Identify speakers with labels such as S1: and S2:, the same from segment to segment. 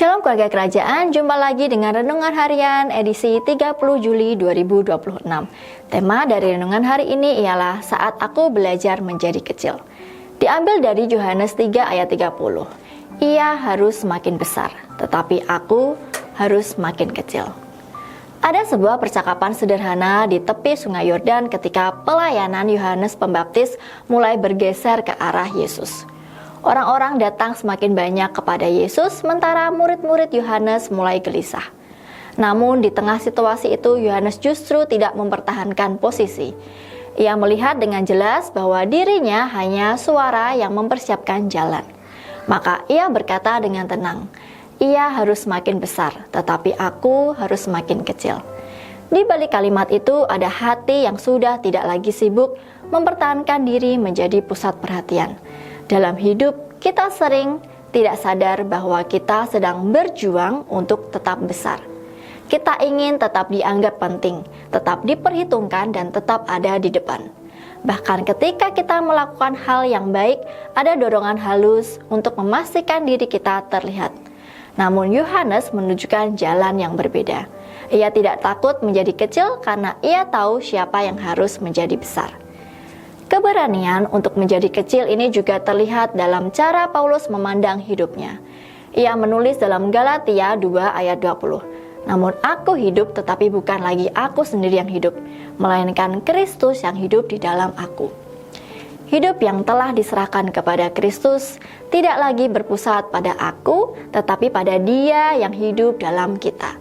S1: Shalom keluarga kerajaan, jumpa lagi dengan Renungan Harian edisi 30 Juli 2026. Tema dari Renungan hari ini ialah Saat Aku Belajar Menjadi Kecil. Diambil dari Yohanes 3 ayat 30. Ia harus semakin besar, tetapi aku harus semakin kecil. Ada sebuah percakapan sederhana di tepi sungai Yordan ketika pelayanan Yohanes Pembaptis mulai bergeser ke arah Yesus. Orang-orang datang semakin banyak kepada Yesus, sementara murid-murid Yohanes mulai gelisah. Namun di tengah situasi itu, Yohanes justru tidak mempertahankan posisi. Ia melihat dengan jelas bahwa dirinya hanya suara yang mempersiapkan jalan. Maka ia berkata dengan tenang, ia harus semakin besar, tetapi aku harus semakin kecil. Di balik kalimat itu ada hati yang sudah tidak lagi sibuk mempertahankan diri menjadi pusat perhatian. Dalam hidup, kita sering tidak sadar bahwa kita sedang berjuang untuk tetap besar. Kita ingin tetap dianggap penting, tetap diperhitungkan, dan tetap ada di depan. Bahkan ketika kita melakukan hal yang baik, ada dorongan halus untuk memastikan diri kita terlihat. Namun Yohanes menunjukkan jalan yang berbeda. Ia tidak takut menjadi kecil karena ia tahu siapa yang harus menjadi besar. Keberanian untuk menjadi kecil ini juga terlihat dalam cara Paulus memandang hidupnya. Ia menulis dalam Galatia 2 ayat 20. Namun aku hidup, tetapi bukan lagi aku sendiri yang hidup, melainkan Kristus yang hidup di dalam aku. Hidup yang telah diserahkan kepada Kristus tidak lagi berpusat pada aku, tetapi pada Dia yang hidup dalam kita.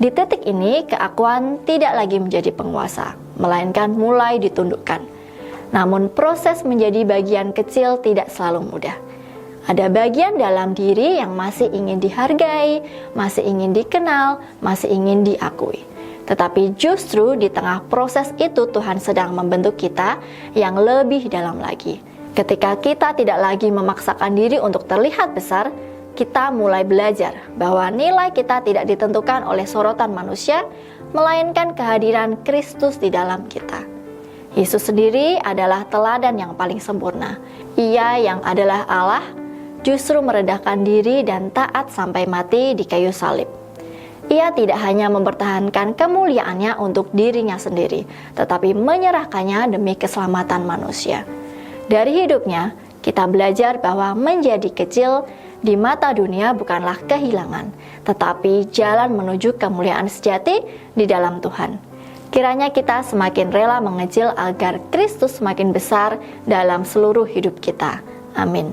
S1: Di titik ini, keakuan tidak lagi menjadi penguasa, melainkan mulai ditundukkan. Namun proses menjadi bagian kecil tidak selalu mudah. Ada bagian dalam diri yang masih ingin dihargai, masih ingin dikenal, masih ingin diakui. Tetapi justru di tengah proses itu Tuhan sedang membentuk kita yang lebih dalam lagi. Ketika kita tidak lagi memaksakan diri untuk terlihat besar, kita mulai belajar bahwa nilai kita tidak ditentukan oleh sorotan manusia, melainkan kehadiran Kristus di dalam kita. Yesus sendiri adalah teladan yang paling sempurna. Ia yang adalah Allah justru merendahkan diri dan taat sampai mati di kayu salib. Ia tidak hanya mempertahankan kemuliaannya untuk dirinya sendiri, tetapi menyerahkannya demi keselamatan manusia. Dari hidupnya, kita belajar bahwa menjadi kecil di mata dunia bukanlah kehilangan, tetapi jalan menuju kemuliaan sejati di dalam Tuhan. Kiranya kita semakin rela mengecil agar Kristus semakin besar dalam seluruh hidup kita. Amin.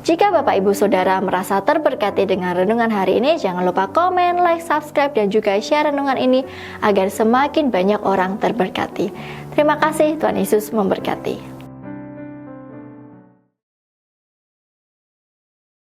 S1: Jika Bapak Ibu Saudara merasa terberkati dengan renungan hari ini, jangan lupa komen, like, subscribe, dan juga share renungan ini agar semakin banyak orang terberkati. Terima kasih, Tuhan Yesus memberkati.